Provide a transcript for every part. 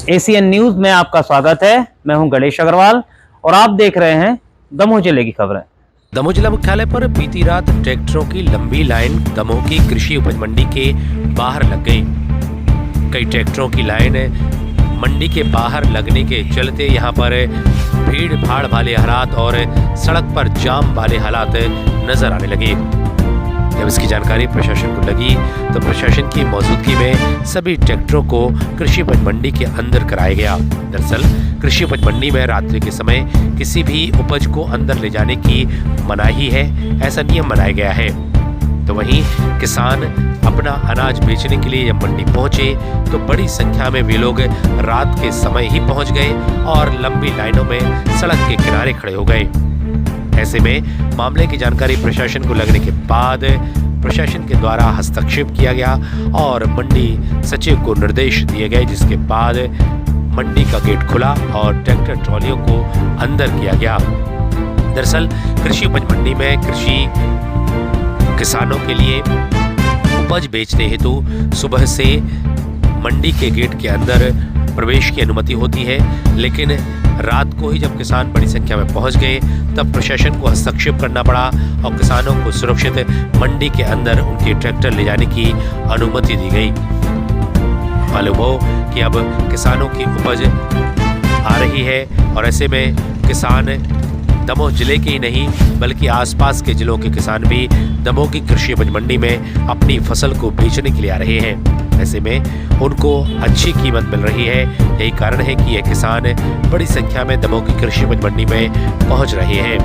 ACN news में आपका स्वागत है। मैं हूं गणेश अग्रवाल और आप देख रहे हैं दमोह जिले की खबरें। दमोह जिला मुख्यालय पर बीती रात ट्रैक्टरों की लंबी लाइन दमोह की कृषि उपज मंडी के बाहर लग गई। कई ट्रैक्टरों की लाइन मंडी के बाहर लगने के चलते यहां पर भीड़ भाड़ वाले हालात और सड़क पर जाम वाले हालात नजर आने लगे। जब इसकी जानकारी प्रशासन को लगी तो प्रशासन की मौजूदगी में सभी ट्रैक्टरों को कृषि उपज मंडी के अंदर कराया गया। दरअसल कृषि उपज मंडी में रात्रि के समय किसी भी उपज को अंदर ले जाने की मनाही है, ऐसा नियम बनाया गया है। तो वहीं किसान अपना अनाज बेचने के लिए जब मंडी पहुंचे तो बड़ी संख्या में वे लोग रात के समय ही पहुंच गए और लंबी लाइनों में सड़क के किनारे खड़े हो गए। ऐसे में मामले की जानकारी प्रशासन को लगने के बाद प्रशासन के द्वारा हस्तक्षेप किया गया और मंडी सचिव को निर्देश दिए गए, जिसके बाद मंडी का गेट खुला और ट्रैक्टर ट्रॉलियों को अंदर किया गया। दरअसल कृषि उपज मंडी में कृषि किसानों के लिए उपज बेचने हेतु सुबह से मंडी के गेट के अंदर प्रवेश की अनुमति होती है, लेकिन रात को ही जब किसान बड़ी संख्या में पहुंच गए तब प्रशासन को हस्तक्षेप करना पड़ा और किसानों को सुरक्षित मंडी के अंदर उनके ट्रैक्टर ले जाने की अनुमति दी गई। मालूम हो कि अब किसानों की उपज आ रही है और ऐसे में किसान दमोह जिले के ही नहीं बल्कि आसपास के जिलों के किसान भी दमोह की कृषि उपज मंडी में अपनी फसल को बेचने के लिए आ रहे हैं। ऐसे में उनको अच्छी कीमत मिल रही है। यही कारण है कि ये किसान बड़ी संख्या में दमोह की कृषि उपज मंडी में पहुंच रहे हैं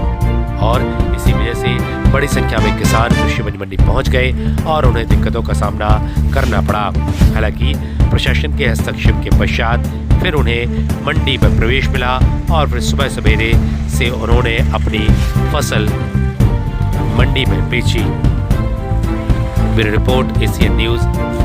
और इसी वजह से बड़ी संख्या में किसान कृषि उपज मंडी पहुंच गए और उन्हें दिक्कतों का सामना करना पड़ा। हालांकि प्रशासन के हस्तक्षेप के पश्चात फिर उन्हें मंडी में प्रवेश मिला और फिर सुबह सवेरे से उन्होंने अपनी फसल मंडी में बेची। Bureau report ACN news.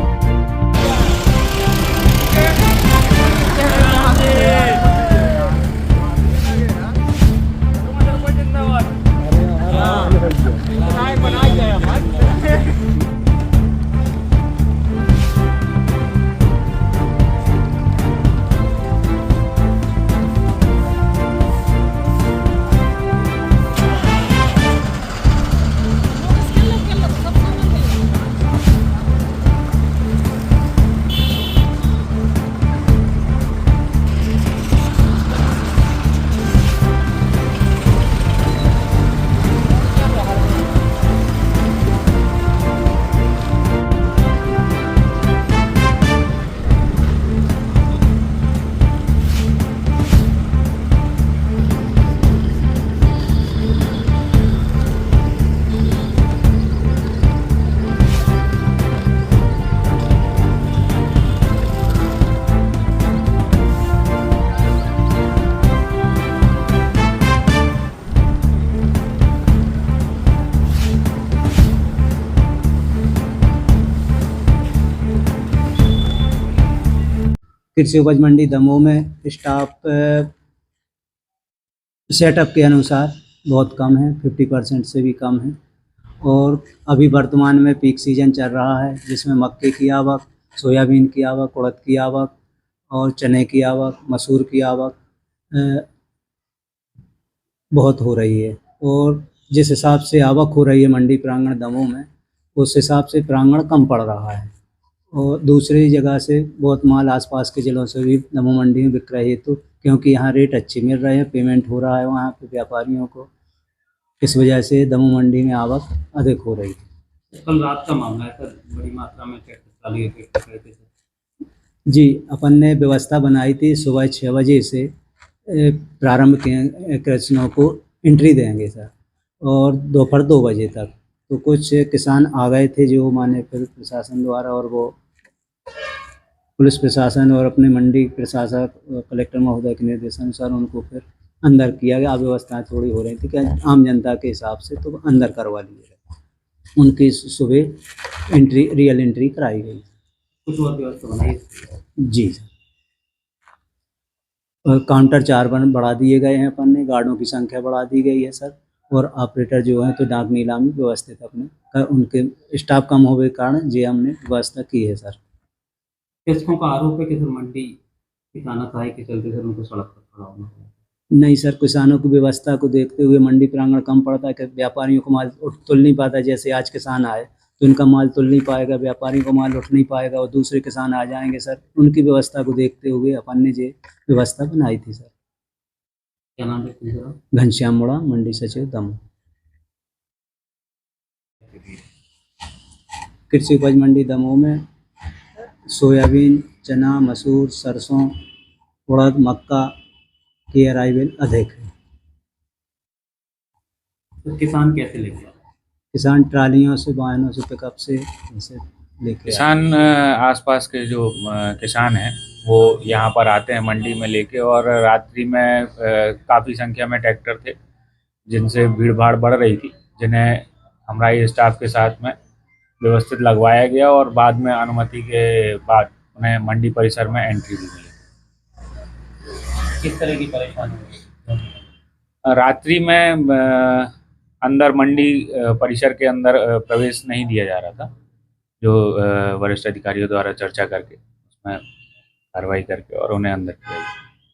कृषि उपज मंडी दमोह में स्टाफ सेटअप के अनुसार बहुत कम है, 50% से भी कम है। और अभी वर्तमान में पीक सीजन चल रहा है जिसमें मक्के की आवक, सोयाबीन की आवक, उड़द की आवक और चने की आवक, मसूर की आवक बहुत हो रही है। और जिस हिसाब से आवक हो रही है मंडी प्रांगण दमोह में, उस हिसाब से प्रांगण कम पड़ रहा है और दूसरी जगह से बहुत माल आसपास के जिलों से भी दमोह मंडी में बिक रही है, तो क्योंकि यहाँ रेट अच्छे मिल रहे हैं, पेमेंट हो रहा है वहाँ पे व्यापारियों को, इस वजह से दमोह मंडी में आवक अधिक हो रही है। कल रात का मामला है सर, बड़ी मात्रा में ट्रैक्टर जी, अपन ने व्यवस्था बनाई थी सुबह 6 बजे से प्रारंभ के कृषकों को एंट्री देंगे सर और दोपहर 2 बजे तक। तो कुछ किसान आ गए थे जो माने फिर प्रशासन द्वारा और वो पुलिस प्रशासन और अपने मंडी प्रशासक कलेक्टर महोदय के निर्देशानुसार उनको फिर अंदर किया गया। व्यवस्थाएं थोड़ी हो रही थी कि आम जनता के हिसाब से, तो अंदर करवा लिए गए। उनकी सुबह एंट्री, रियल एंट्री कराई गई। कुछ और व्यवस्था बनाई जी सर। काउंटर 4 बढ़ा दिए गए हैं अपन ने, गार्डों की संख्या बढ़ा दी गई है सर, और ऑपरेटर जो हैं तो डाक नीलामी व्यवस्थित अपने उनके स्टाफ कम होने के कारण ये हमने व्यवस्था की है सर। कृषकों का आरोप है कि सर मंडी तानाशाही के चलते सर उनको सड़क पर खड़ा होना पड़ा। नहीं सर, किसानों की व्यवस्था को देखते हुए मंडी प्रांगण कम पड़ता है कि व्यापारियों को माल तुल नहीं पाता। जैसे आज किसान आए तो उनका माल तुल नहीं पाएगा, व्यापारियों को माल उठ नहीं पाएगा और दूसरे किसान आ जाएंगे सर। उनकी व्यवस्था को देखते हुए अपन ने ये व्यवस्था बनाई थी सर। क्या नाम है सर? घनश्याम मुड़ा, मंडी सचिव दमोह। कृषि उपज मंडी दमोह में सोयाबीन, चना, मसूर, सरसों, उड़द, मक्का की अराइवल अधिक है। तो किसान कैसे लेके आए? किसान ट्रालियों से, वाहनों से, पिकअप से इनसे लेके आए। किसान आसपास के जो किसान हैं वो यहाँ पर आते हैं मंडी में लेके, और रात्रि में काफ़ी संख्या में ट्रैक्टर थे जिनसे भीड़ भाड़ बढ़ रही थी, जिन्हें हमारे स्टाफ के साथ में व्यवस्थित लगवाया गया और बाद में अनुमति के बाद उन्हें मंडी परिसर में एंट्री दी गई। किस तरह की परेशानी हुई? रात्रि में अंदर मंडी परिसर के अंदर प्रवेश नहीं दिया जा रहा था, जो वरिष्ठ अधिकारियों द्वारा चर्चा करके उसमें कार्रवाई करके और उन्हें अंदर किया गया।